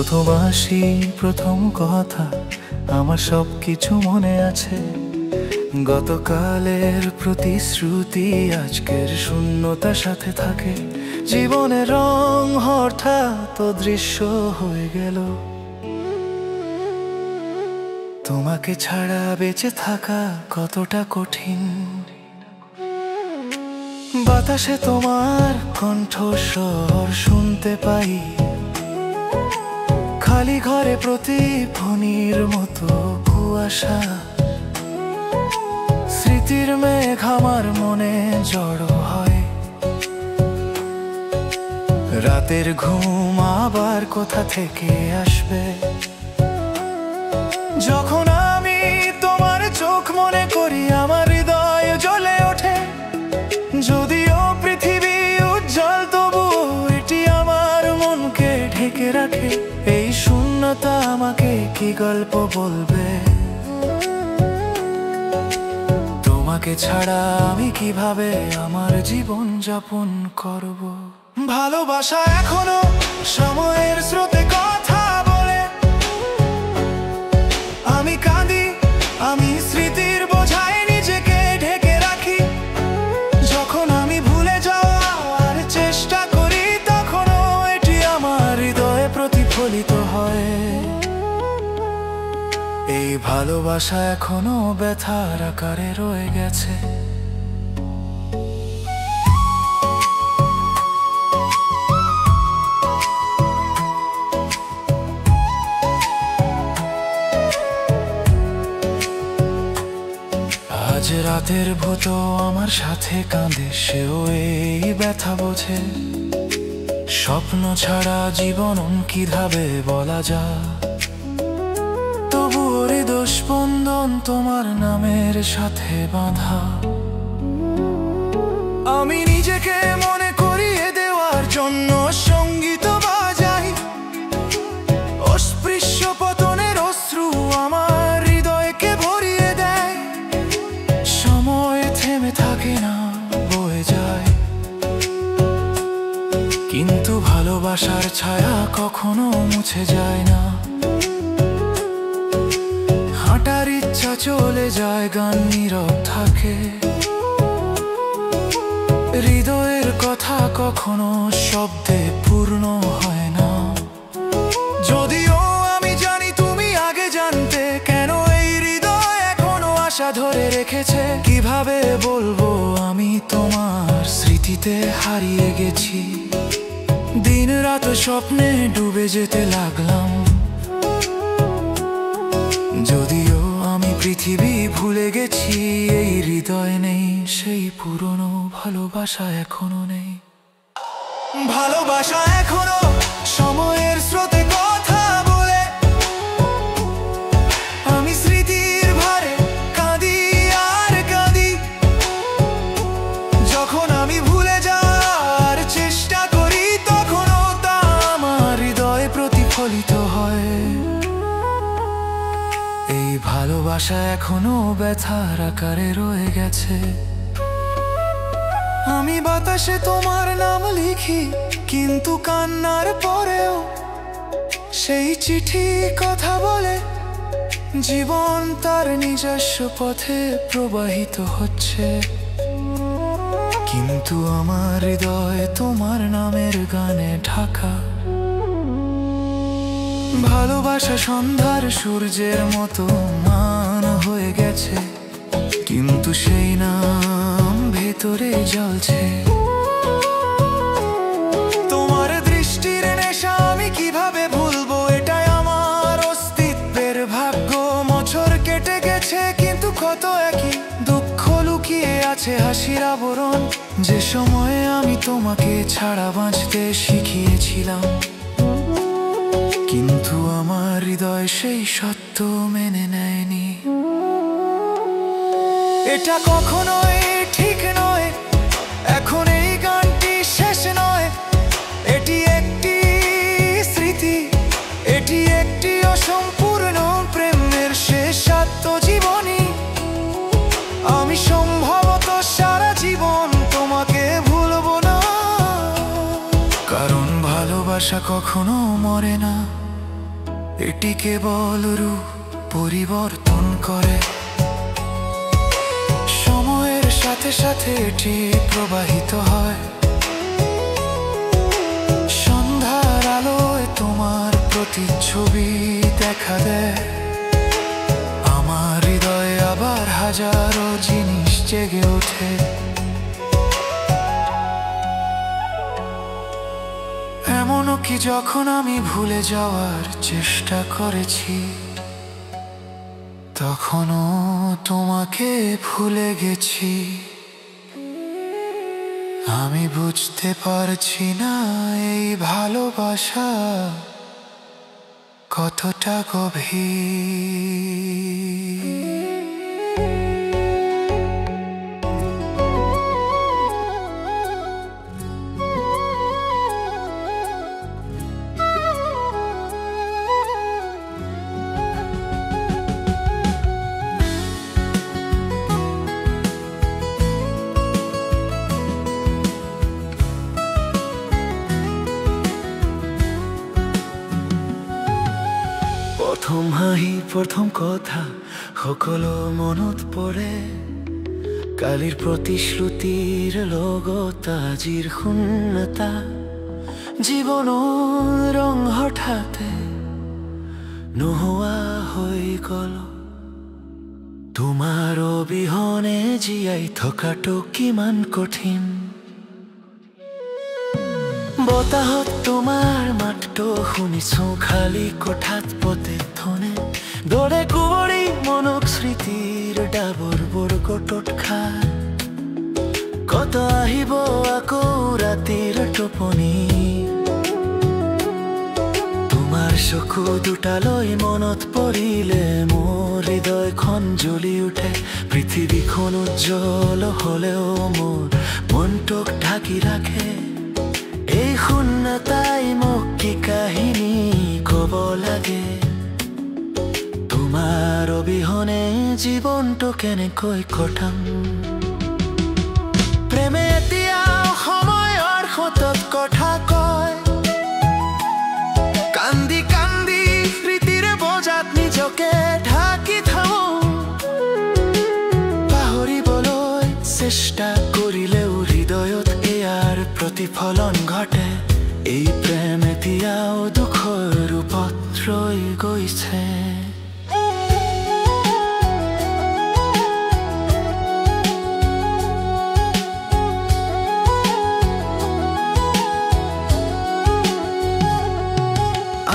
প্রথম আসি প্রথম কথা আমার সব কিছু মনে আছে। গতকালের প্রতিশ্রুতি আজকের শূন্যতার সাথে থাকে। জীবনের রং হঠাৎ দৃশ্য হয়ে গেল। তোমাকে ছাড়া বেঁচে থাকা কতটা কঠিন। বাতাসে তোমার কণ্ঠস্বর শুনতে পাই, খালি ঘরে প্রতিধ্বনির মতো কুয়াশা। স্মৃতির মেঘ আমার মনে জড়ো হয়। রাতের ঘুম আবার কোথা থেকে আসবে যখন আমি তোমার চোখ মনে করি। আমার হৃদয় জ্বলে ওঠে, যদিও পৃথিবী উজ্জ্বল তবু এটি আমার মনকে ঢেকে রাখে। এই শূন্যতা আমাকে কি গল্প বলবে? তোমাকে ছাড়া আমি কিভাবে আমার জীবন যাপন করব? ভালোবাসা এখনো সময়ের স্রোতে কথা বলে। আমি কাঁদি, আমি স্মৃতির বোঝায় নিজেকে ঢেকে রাখি। যখন আমি ভুলে যাওয়ার চেষ্টা করি তখনও এটি আমার হৃদয়ে প্রতিফলিত হয়। এই ভালোবাসা এখনো ব্যথার আকারে রয়ে গেছে। আজ রাতের ভূত আমার সাথে কাঁদে, সেও এই ব্যথা বোঝে। স্বপ্ন ছাড়া জীবন কিভাবে বলা যায়? তবু হৃদস্পন্দন তোমার নামের সাথে বাঁধা। আমি নিজেকে মনে করিয়ে দেওয়ার জন্য সঙ্গীত বাজাই। অস্পৃশ্য পতনের অশ্রু আমার হৃদয়কে ভরিয়ে দেয়। সময় থেমে থাকে না, বয়ে যায়, কিন্তু ভালোবাসার ছায়া কখনো মুছে যায় না। হাঁটার ইচ্ছা চলে যায়, গান নীরব থাকে। হৃদয়ের কথা কখনো শব্দে পূর্ণ হয় না। যদিও আমি জানি তুমি আগে জানতে, কেন এই হৃদয় এখনো আশা ধরে রেখেছে। কিভাবে বলবো আমি তোমার স্মৃতিতে হারিয়ে গেছি। দিন রাত স্বপ্নে ডুবে যেতে লাগলাম। যদিও আমি পৃথিবী ভুলে গেছি, এই হৃদয় নেই সেই পুরনো ভালোবাসা এখনো নেই। ভালোবাসা এখনো সময়ের স্রোতে কথা বলে। আমি স্মৃতির ভারে কাঁদি আর কাঁদি। যখন আমি ভুলে যাওয়ার চেষ্টা করি তখনও তা আমার হৃদয়ে প্রতিফলিত হয়। এই ভালোবাসা এখনো ব্যথার আকারে রয়ে গেছে। আমি বাতাসে তোমার নাম লিখি, কিন্তু কান্নার পরেও সেই চিঠি কথা বলে। জীবন তার নিজস্ব পথে প্রবাহিত হচ্ছে, কিন্তু আমার হৃদয় তোমার নামের গানে ঢাকা। ভালোবাসা সন্ধ্যার সূর্যের মতো মান হয়ে গেছে, কিন্তু সেই নাম ভেতরে জ্বলছে। তোমার দৃষ্টির নেশা আমি কিভাবে ভুলবো? এটাই আমার অস্তিত্বের ভাগ্য। বছর কেটে গেছে কিন্তু কত একই দুঃখ লুকিয়ে আছে হাসির আবরণ। যে সময়ে আমি তোমাকে ছাড়া বাঁচতে শিখিয়েছিলাম, কিন্তু আমার হৃদয় সেই সত্য মেনে নেয়নি। এটা কখনোই ঠিক নয়, এখন এই গানটি শেষ নয়। এটি একটি স্মৃতি, এটি একটি অসম্পূর্ণ প্রেমের শেষ আত্মজীবনী। আমি সম্ভবত সারা জীবন তোমাকে ভুলবো না, কারণ ভালোবাসা কখনো মরে না। এটি কেবল রূপ পরিবর্তন করে, সময়ের সাথে সাথে এটি প্রবাহিত হয়। সন্ধ্যার আলোয় তোমার প্রতিচ্ছবি দেখা দেয়, আমার হৃদয়ে আবার হাজারো জিনিস জেগে ওঠে। এমনও কি যখন আমি ভুলে যাওয়ার চেষ্টা করেছি, তখনও তোমাকে ভুলে গেছি। আমি বুঝতে পারছি না এই ভালোবাসা কতটা গভীর। প্ৰথম হাঁহি প্ৰথম কথা সকলো মনত পৰে, কালিৰ প্ৰতিশ্ৰুতিৰ লগত আজিৰ শূন্যতা। জীৱনৰ ৰং হঠাতে নোহোৱা হৈ গ'ল, তোমাৰ অবিহনে জীয়াই থকাটো কিমান কঠিন। বতাহত তোমাৰ মাতটো শুনিছো খালী কোঠাত প্ৰতিধ্বনি, দৰে কুঁৱৰী মনক স্মৃতিৰ ডাবৰবোৰ গোটত খায়। কত আহিব আকৌ ৰাতিৰ টোপনি, তোমাৰ চকু দুটালৈ মনত পৰিলে মোৰ হৃদয়খন জ্বলি উঠে। পৃথিৱীখন উজ্জ্বল হলেও মোৰ মনটোক ঢাকি ৰাখে। এই শূন্যতাই মোক কি কাহিনী কব লাগে, তোমাৰ অবিহনে জীৱনটো কেনেকৈ কটাম। প্ৰেমে এতিয়াও সময়ৰ সোঁতত কথা কয়, কান্দি কান্দি স্মৃতিৰ বোজাত নিজকে ঢাকি থওঁ। পাহৰিবলৈ চেষ্টা কৰিলেও হৃদয়ত ইয়াৰ প্ৰতিফলন ঘটে। এই প্ৰেম এতিয়াও দুখৰ ৰূপত ৰৈ গৈছে।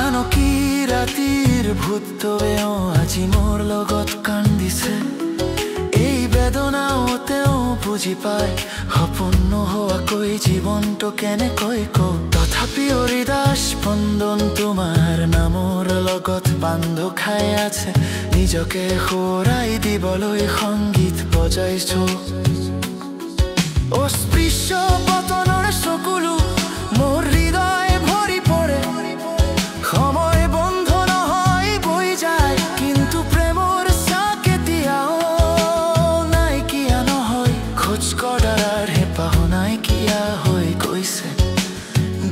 আনকি ৰাতিৰ ভূতটোৱেও আজি মোৰ লগত কান্দিছে। এই বেদনাও তেওঁ বুজি পায়, সপোন নোহোৱাকৈ জীৱনটো কেনেকৈ কওঁ। তথাপিও হৃদয় স্পন্দন তোমাৰ নামৰ লগত বান্ধ খাই আছে। নিজকে সোঁৱৰাই দিবলৈ সংগীত বজাইছো। অস্পৃশ্য পতনৰ চকুলো মোৰ হৃদয় ভৰি পৰে। সময় বন্ধ নহয় বৈ যায়, কিন্তু প্ৰেমৰ চাক এতিয়াও নাইকিয়া নহয়। খোজ কঢ়াৰ হেঁপাহ নাইকিয়া হৈ গৈছে,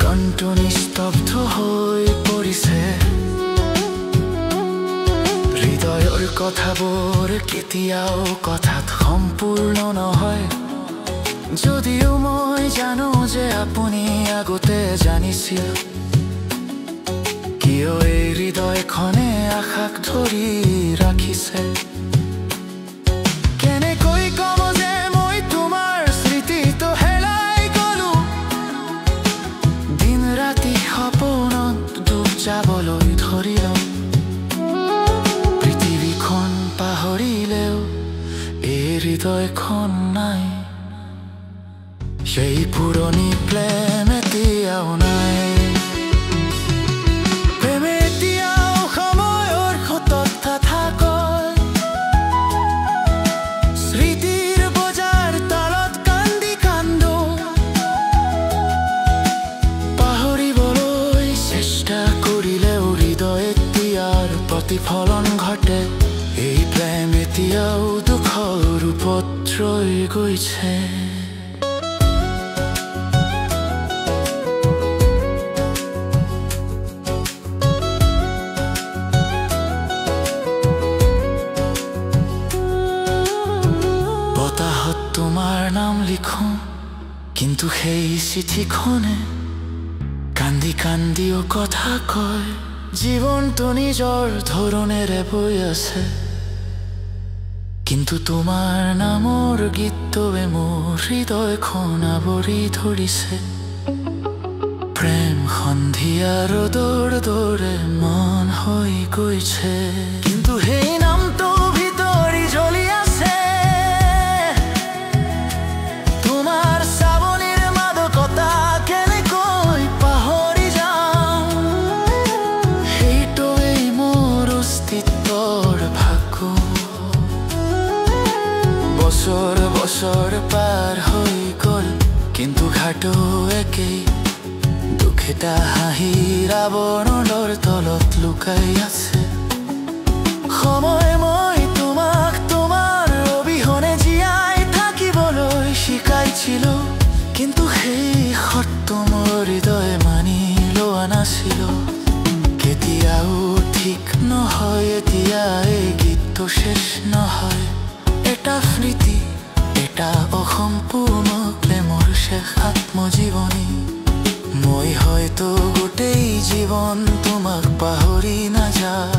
গানটো নিস্তব্ধ হৈ পৰিছে। হৃদয়ৰ কথাবোৰ কেতিয়াও কথাত সম্পূৰ্ণ নহয়, যদিও মই জানো যে আপুনি আগতে জানিছিল। কিয় এই হৃদয়খনে আশাক ধৰি ৰাখিছে। কেনেকৈ কম যে মই তোমাৰ স্মৃতিটো হেৰাই গলো। দিন ৰাতি সপোনত ডুব যাবলৈ ধৰিলো। পৃথিৱীখন পাহৰিলেও এই হৃদয়খন নাই। সেই পুৰণি প্ৰেম এতিয়াও নাই। প্ৰেমে এতিয়াও সময়ৰ সোঁতত কথা কয়, স্মৃতিৰ বজাৰ তালত কান্দি কান্দো। পাহৰিবলৈ চেষ্টা কৰিলেও হৃদয়ত ইয়াৰ প্ৰতিফলন ঘটে। এই প্ৰেম এতিয়াও দুখৰ ৰূপত ৰৈ গৈছে। কাহত তোমাৰ নাম লিখো, কিন্তু সেই চিঠিখনে কান্দি কান্দিও কথা কয়। জীৱনটো নিজৰ ধৰণেৰে বৈ আছে, কিন্তু তোমাৰ নামৰ গীতটোৱে মোৰ হৃদয়খন আৱৰি ধৰিছে। প্ৰেম সন্ধিয়া ৰ'দৰ দৰে মন হৈ গৈছে, কিন্তু সেই নামটো ভিতৰি জ্বলি আছে। তোমাৰ চাৱনিৰ মাদকতা কেনেকৈ পাহৰি যাম, সেইটোৱেই মোৰ অস্তিত্বৰ ভাগ্য। বছৰ বছৰ পাৰ হৈ গ'ল, কিন্তু ঘাটো একেই। দুখেটা হাঁহিৰ আৱৰণৰ তলত লুকাই আছে। সময় মই তোমাক তোমাৰ অবিহনে জীয়াই থাকিবলৈ শিকাইছিলো, কিন্তু সেই শৰ্ত মোৰ হৃদয়ে মানি লোৱা নাছিলো। কেতিয়াও ঠিক নহয় এতিয়া এই গীতটো শেষ নহয়। এটা স্মৃতি, এটা অসম্পূৰ্ণ প্ৰেমৰ শেষ আত্মজীৱনী। মই হয়তো গোটেই জীৱন তোমাক পাহৰি নাযাওঁ,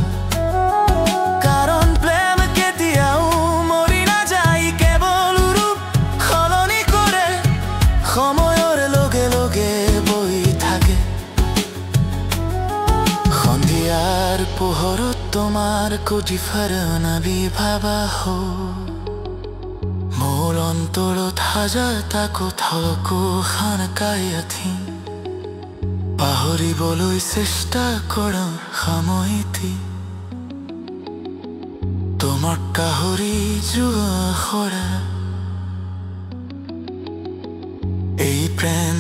কাৰণ প্ৰেম কেতিয়াও মৰি নাযায়, কেৱল ৰূপ সলনি কৰে, সময়ৰ লগে লগে বৈ থাকে। সন্ধিয়াৰ পোহৰত তোমাৰ কোটিফাৰনাবি ভাবা মোৰ অন্তৰত হাজাৰটা কথাকো খানকাই আথি। পাহৰিবলৈ চেষ্টা কৰা সময়টি তোমাক কাহৰি যোৱা খৰা। এই প্ৰেম